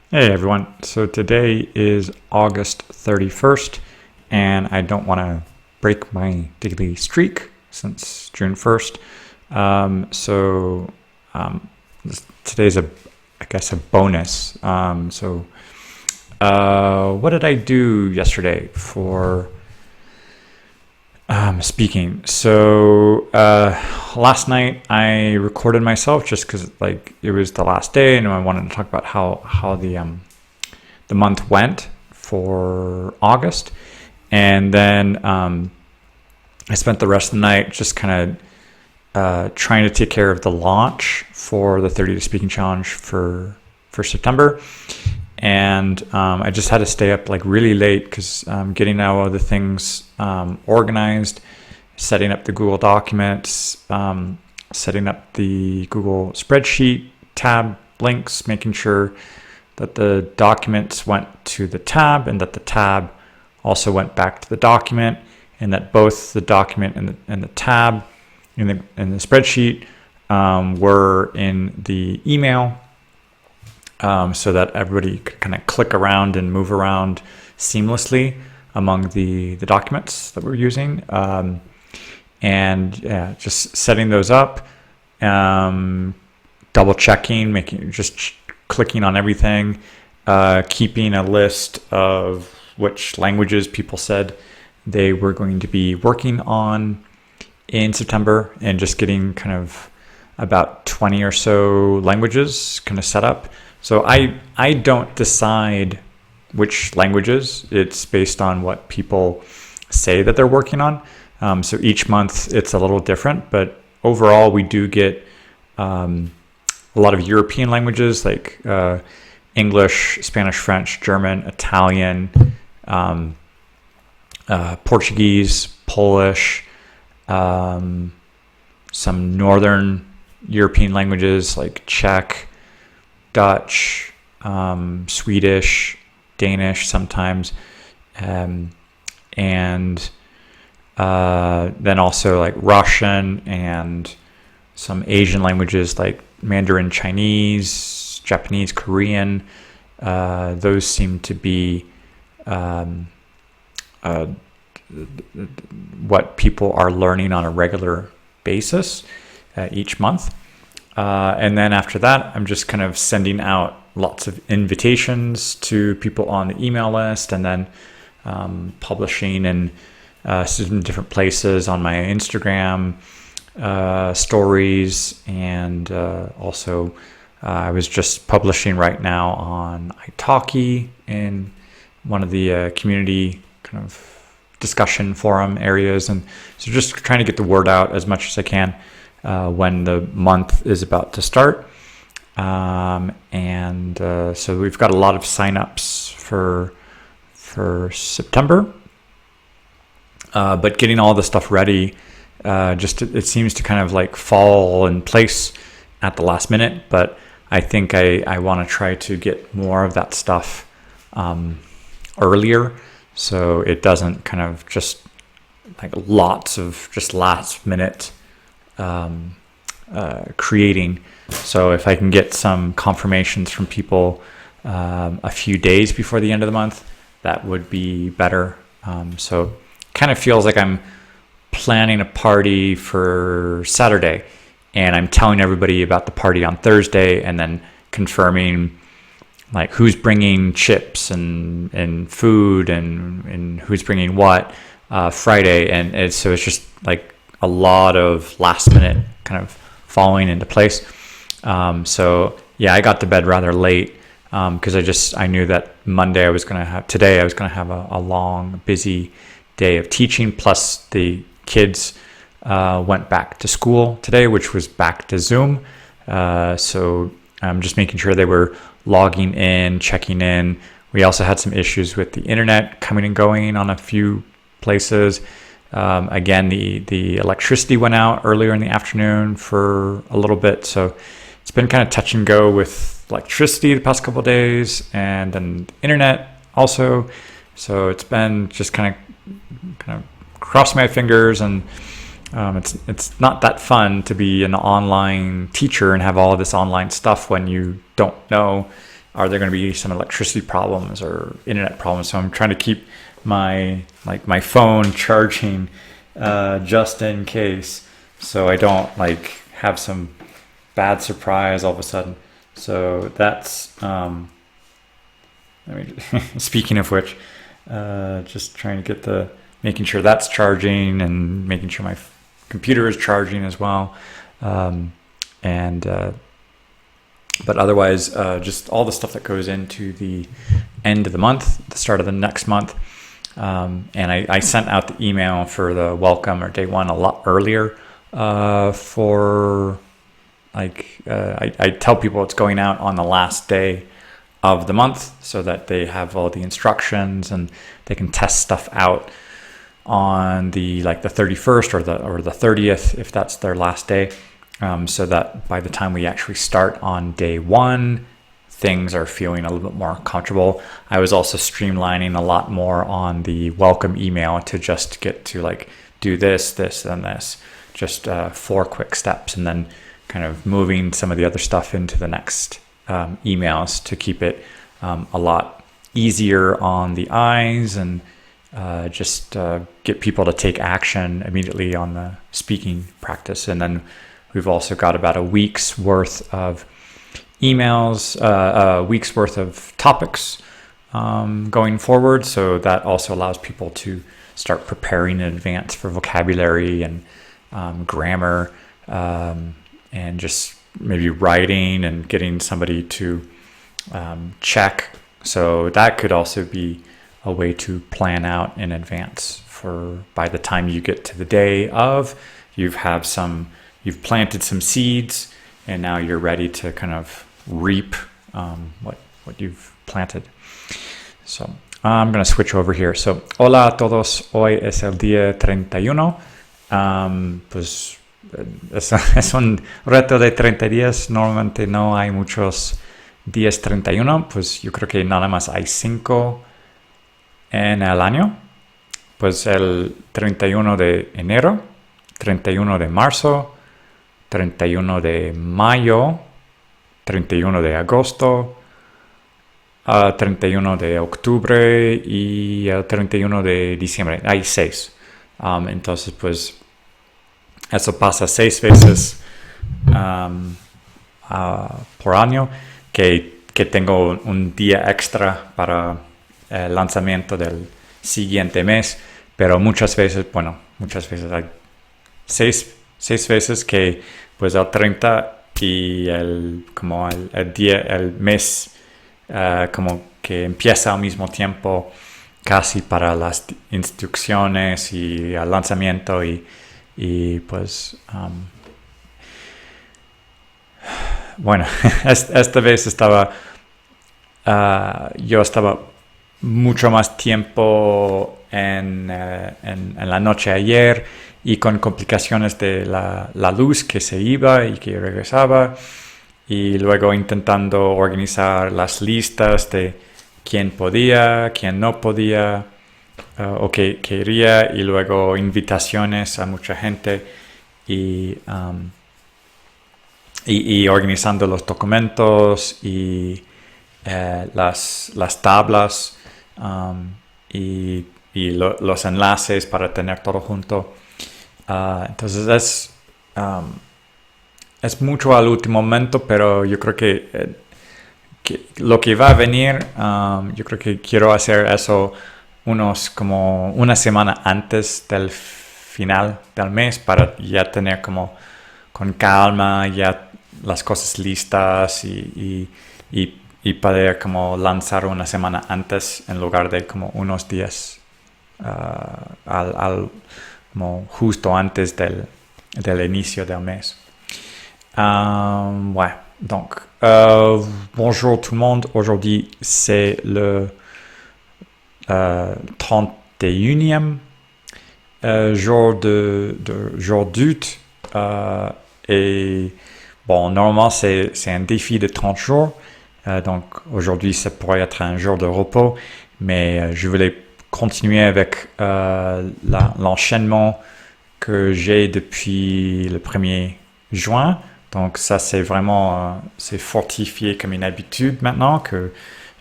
Hey everyone. So today is August 31st, and I don't want to break my daily streak since June 1st. So today's I guess, a bonus. What did I do yesterday for speaking? Last night I recorded myself just because it was the last day, and I wanted to talk about how the month went for August, and then I spent the rest of the night just kind of trying to take care of the launch for the 30 Day Speaking Challenge for September. And I just had to stay up really late because getting all of the things organized, setting up the Google Documents, setting up the Google Spreadsheet tab links, making sure that the documents went to the tab and that the tab also went back to the document, and that both the document and the tab in the spreadsheet were in the email, so that everybody could kind of click around and move around seamlessly among the documents that we're using. Just setting those up, double checking, clicking on everything, keeping a list of which languages people said they were going to be working on in September, and just getting kind of about 20 or so languages kind of set up. So I don't decide which languages. It's based on what people say that they're working on. So each month it's a little different, but overall we do get a lot of European languages like English, Spanish, French, German, Italian, Portuguese, Polish, some Northern European languages like Czech, Dutch, Swedish, Danish sometimes, and then also like Russian and some Asian languages like Mandarin Chinese, Japanese, Korean. Those seem to be what people are learning on a regular basis each month. And then after that, I'm just kind of sending out lots of invitations to people on the email list, and then publishing in some different places on my Instagram stories, and also I was just publishing right now on italki in one of the community kind of discussion forum areas, and so just trying to get the word out as much as I can when the month is about to start. So we've got a lot of signups for September, but getting all the stuff ready, it seems to kind of fall in place at the last minute. But I think I want to try to get more of that stuff earlier, so it doesn't kind of just lots of just last minute creating. So if I can get some confirmations from people a few days before the end of the month, that would be better. So kind of feels like I'm planning a party for Saturday, and I'm telling everybody about the party on Thursday, and then confirming who's bringing chips and food and who's bringing what Friday. And so it's just a lot of last minute kind of falling into place. So yeah, I got to bed rather late because I knew that today I was going to have a long, busy day of teaching, plus the kids went back to school today, which was back to Zoom. So I'm just making sure they were logging in, checking in. We also had some issues with the internet coming and going on a few places. Again, the electricity went out earlier in the afternoon for a little bit, so it's been kind of touch and go with electricity the past couple of days, and then internet also. So it's been just kind of cross my fingers, and it's not that fun to be an online teacher and have all of this online stuff when you don't know are there going to be some electricity problems or internet problems? So I'm trying to keep my phone charging just in case, so I don't have some bad surprise all of a sudden. So that's speaking of which, just trying to get making sure that's charging and making sure my computer is charging as well. But otherwise, just all the stuff that goes into the end of the month, the start of the next month. And I sent out the email for the welcome or day one a lot earlier. I tell people it's going out on the last day of the month so that they have all the instructions and they can test stuff out on the 31st or the 30th if that's their last day. So that by the time we actually start on day one, things are feeling a little bit more comfortable. I was also streamlining a lot more on the welcome email to just get to do this, and this, just 4 quick steps, and then kind of moving some of the other stuff into the next emails to keep it a lot easier on the eyes and just get people to take action immediately on the speaking practice. And then we've also got about a week's worth of emails, a week's worth of topics going forward. So that also allows people to start preparing in advance for vocabulary and grammar, and just maybe writing and getting somebody to check. So that could also be a way to plan out in advance for by the time you get to the day of, you've planted some seeds, and now you're ready to kind of reap what you've planted. So I'm going to switch over here. So, hola a todos, hoy es el día 31. Pues es un reto de 30 días. Normalmente no hay muchos días 31. Pues yo creo que nada más hay 5 en el año. Pues el 31 de enero, 31 de marzo, 31 de mayo, 31 de agosto, 31 de octubre y el 31 de diciembre. Hay 6. Entonces, pues, eso pasa 6 veces por año que tengo un día extra para el lanzamiento del siguiente mes. Pero muchas veces hay 6 veces que pues el 30 y el mes como que empieza al mismo tiempo casi para las instrucciones y el lanzamiento y pues bueno, esta vez yo estaba mucho más tiempo en la noche ayer y con complicaciones de la luz que se iba y que regresaba, y luego intentando organizar las listas de quién podía, quién no podía o qué quería, y luego invitaciones a mucha gente y organizando los documentos y las tablas y los enlaces para tener todo junto. Entonces es mucho al último momento, pero yo creo que lo que va a venir, yo creo que quiero hacer eso como una semana antes del final del mes para ya tener como con calma ya las cosas listas y poder como lanzar una semana antes en lugar de como unos días como justo antes del inicio del mes. Ouais, donc bonjour tout le monde. Aujourd'hui c'est le 31e jour jour d'août, et bon, normalement c'est un défi de 30 jours, donc aujourd'hui ça pourrait être un jour de repos, mais je voulais continuer avec l'enchaînement que j'ai depuis le 1er juin Donc ça, c'est vraiment c'est fortifié comme une habitude maintenant que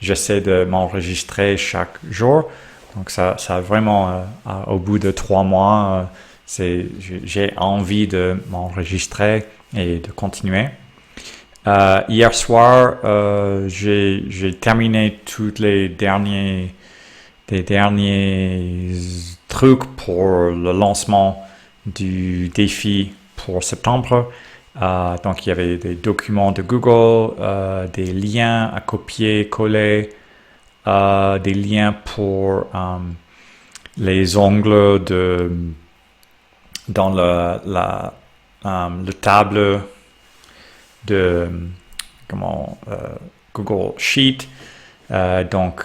j'essaie de m'enregistrer chaque jour. Donc ça a vraiment, au bout de 3 mois, j'ai envie de m'enregistrer et de continuer. Hier soir, j'ai terminé tous les derniers trucs pour le lancement du défi pour septembre. Donc il y avait des documents de Google, des liens à copier-coller, des liens pour les ongles dans le table de Google Sheet. Donc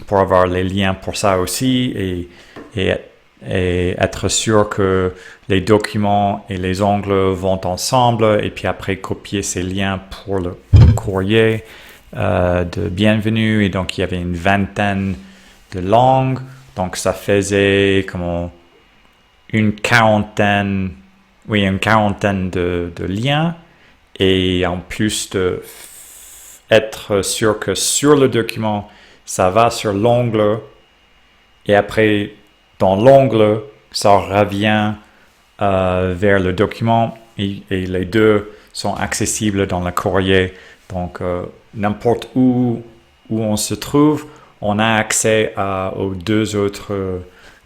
pour avoir les liens pour ça aussi et être sûr que les documents et les ongles vont ensemble et puis après copier ces liens pour le courrier de bienvenue. Et donc il y avait une vingtaine de langues, donc ça faisait une quarantaine de liens, et en plus de être sûr que sur le document ça va sur l'ongle et après dans l'ongle ça revient vers le document et les deux sont accessibles dans le courrier. Donc n'importe où on se trouve, on a accès aux deux autres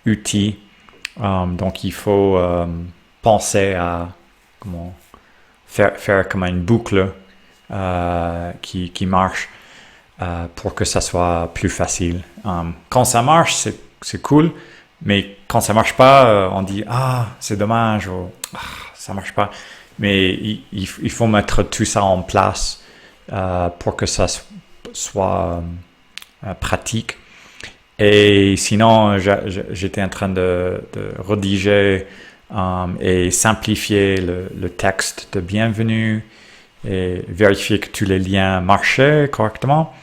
outils. Donc il faut penser à faire comme une boucle qui marche pour que ça soit plus facile. Quand ça marche, c'est cool, mais quand ça marche pas, on dit c'est dommage, ou ça marche pas. Mais il faut mettre tout ça en place pour que ça soit pratique. Et sinon, j'étais en train de rédiger et simplifier le texte de bienvenue et vérifier que tous les liens marchaient correctement.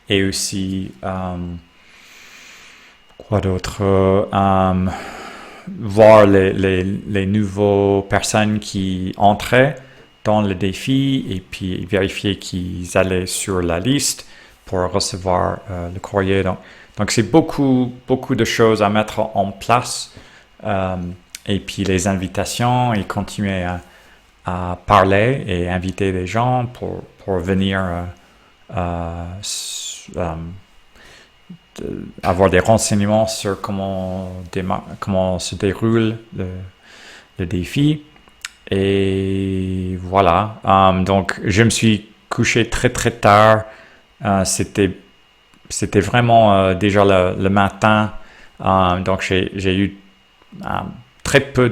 Et aussi, quoi d'autre, voir les nouvelles personnes qui entraient dans le défi et puis vérifier qu'ils allaient sur la liste pour recevoir le courrier. Donc c'est beaucoup de choses à mettre en place, et puis les invitations et continuer à parler et inviter les gens pour venir avoir des renseignements sur comment se déroule le défi. Et voilà. Donc je me suis couché très tard. C'était vraiment déjà le matin. Donc j'ai eu très peu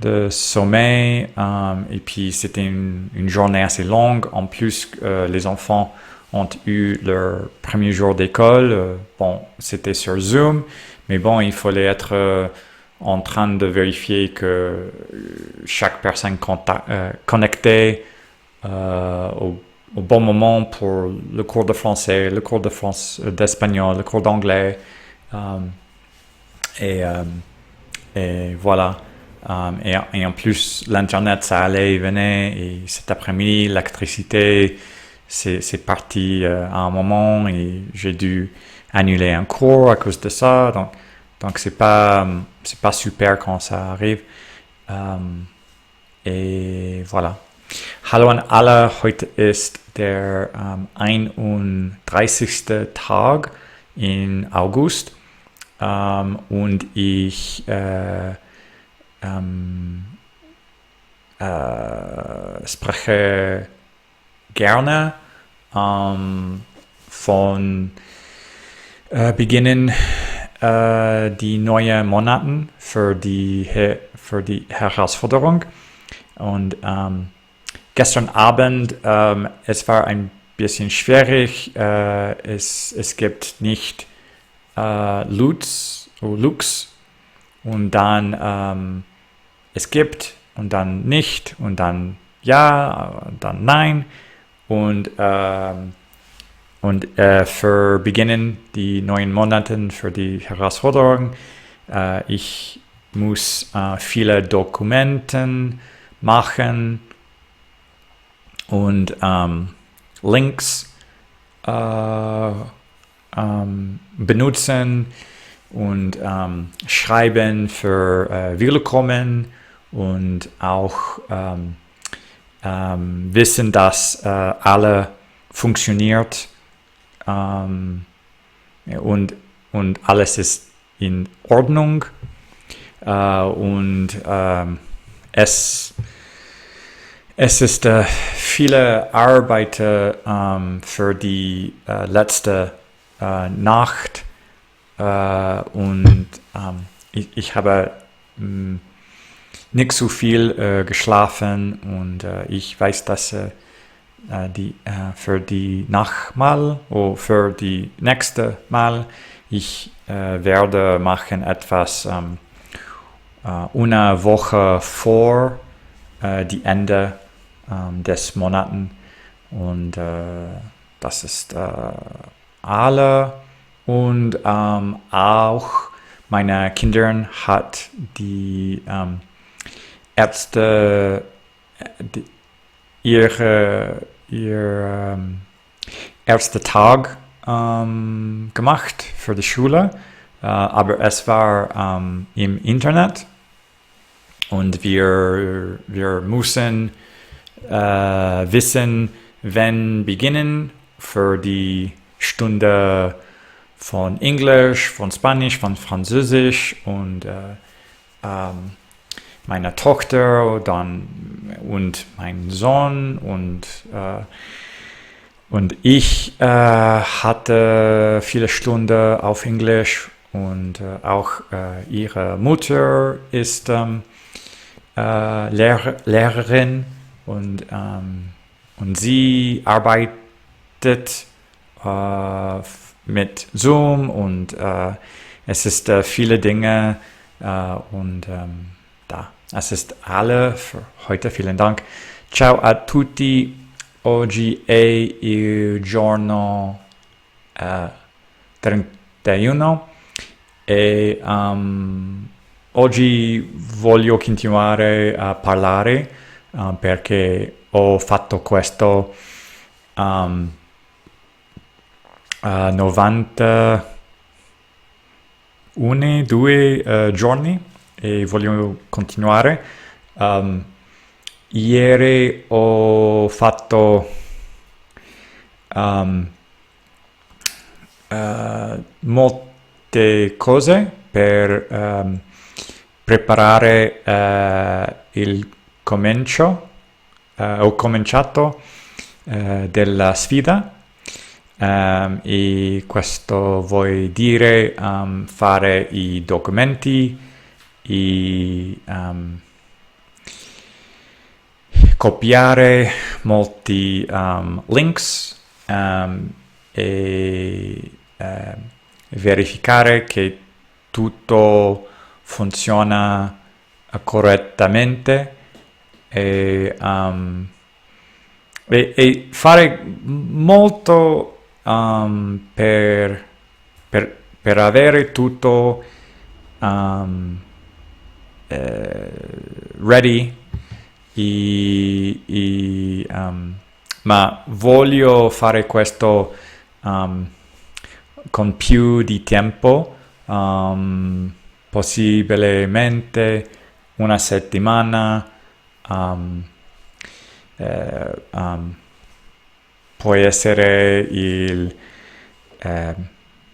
de sommeil, et puis c'était une journée assez longue. En plus, les enfants ont eu leur premier jour d'école. C'était sur Zoom, mais il fallait être en train de vérifier que chaque personne connectait au bon moment pour le cours de français, le cours d'espagnol, le cours d'anglais, et voilà. Et en plus, l'Internet, ça allait et venait. Et cet après-midi, l'électricité, c'est parti à un moment et j'ai dû annuler un cours à cause de ça. Donc c'est pas super quand ça arrive. Et voilà. Hallo an alle, heute ist der 31. Tag in August, und ich spreche gerne von beginnen die neuen Monaten für die Herausforderung. Und gestern Abend, es war ein bisschen schwierig. Es gibt nicht Lux und dann es gibt und dann nicht und dann ja und dann nein und für beginnen die neuen Monate für die Herausforderung. Ich muss viele Dokumenten machen und Links benutzen und schreiben für Willkommen und auch wissen, dass alle funktioniert und alles ist in Ordnung und es ist viele Arbeit für die letzte Nacht und ich habe nicht so viel geschlafen und ich weiß, dass für die Nachmal oder für die nächste Mal ich werde machen etwas eine Woche vor die Ende des Monaten und das ist alle und auch meine Kinder hat die Ärzte ihr erster Tag gemacht für die Schule, aber es war im Internet und wir müssen wissen, wann beginnen für die Stunde von Englisch, von Spanisch, von Französisch und meine Tochter dann und mein Sohn und ich hatte viele Stunden auf Englisch und auch ihre Mutter ist Lehrerin und sie arbeitet mit Zoom und es ist viele Dinge und da. Es ist alle für heute. Vielen Dank. Ciao a tutti. Oggi è il giorno 31 e oggi voglio continuare a parlare perché ho fatto questo 91 giorni e voglio continuare. Ieri ho fatto molte cose per preparare il comincio. Ho cominciato della sfida e questo vuol dire fare i documenti, copiare molti links e verificare che tutto funziona correttamente e fare molto per avere tutto ready ma voglio fare questo con più di tempo, possibilmente una settimana, può essere il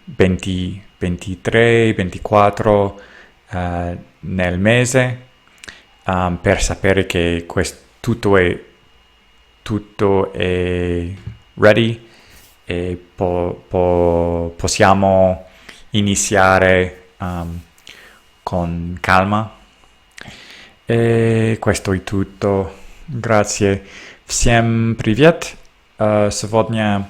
20, 23, 24 nel mese, per sapere che tutto è ready e possiamo iniziare con calma. E questo è tutto. Grazie. Всем привет. Сегодня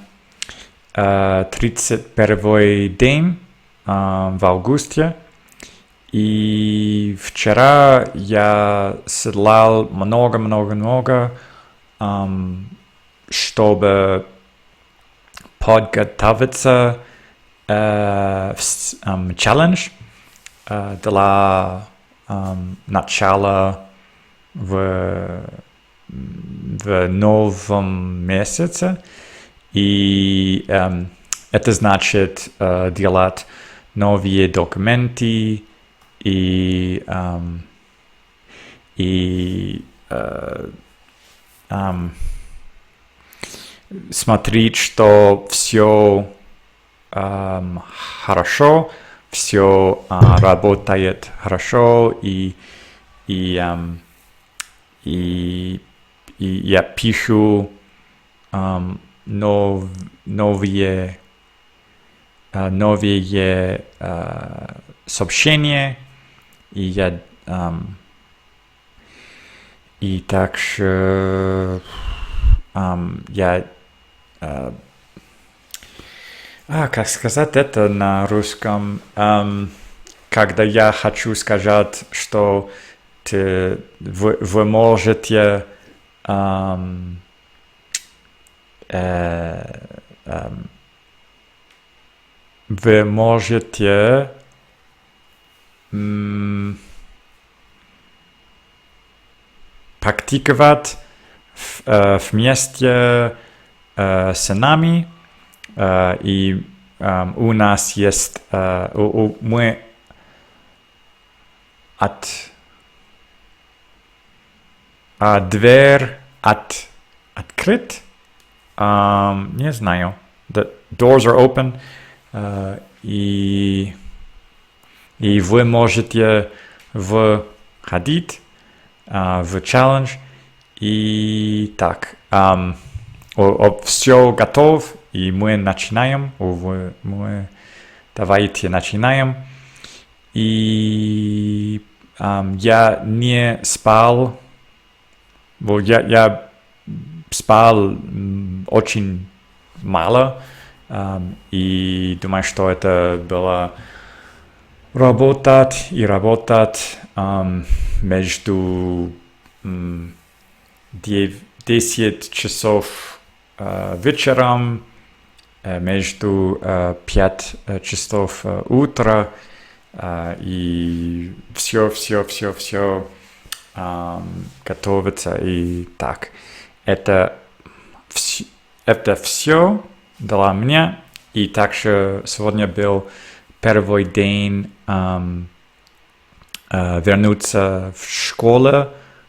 31 день в августе. И вчера я седлал много, чтобы подготовиться в челлендж для начала в в новом месяце. И это значит делать новые документы и смотреть, что все хорошо, все работает хорошо, и я пишу новые сообщения, и я и также я как сказать это на русском? Когда я хочу сказать, что вы можете практиковать вместе с нами, и у нас есть мы дверь открыт, не знаю. The doors are open, и вы можете входить в челлендж. И так, все готово, и мы начинаем. Давайте начинаем. И я не спал. Я спал очень мало, и думаю, что это было работать между 10 часов вечером, между 5 часов утра, и все готовится, и так. Это все для меня, и также сегодня был первый день вернуться в школу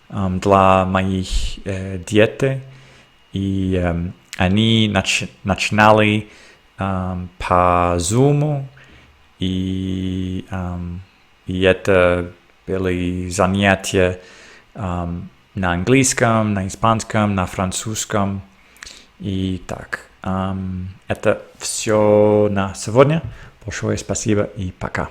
для моих детей, и они начинали по Zoom, и это были занятия на английском, на испанском, на французском, и так. Это все на сегодня. Большое спасибо и пока.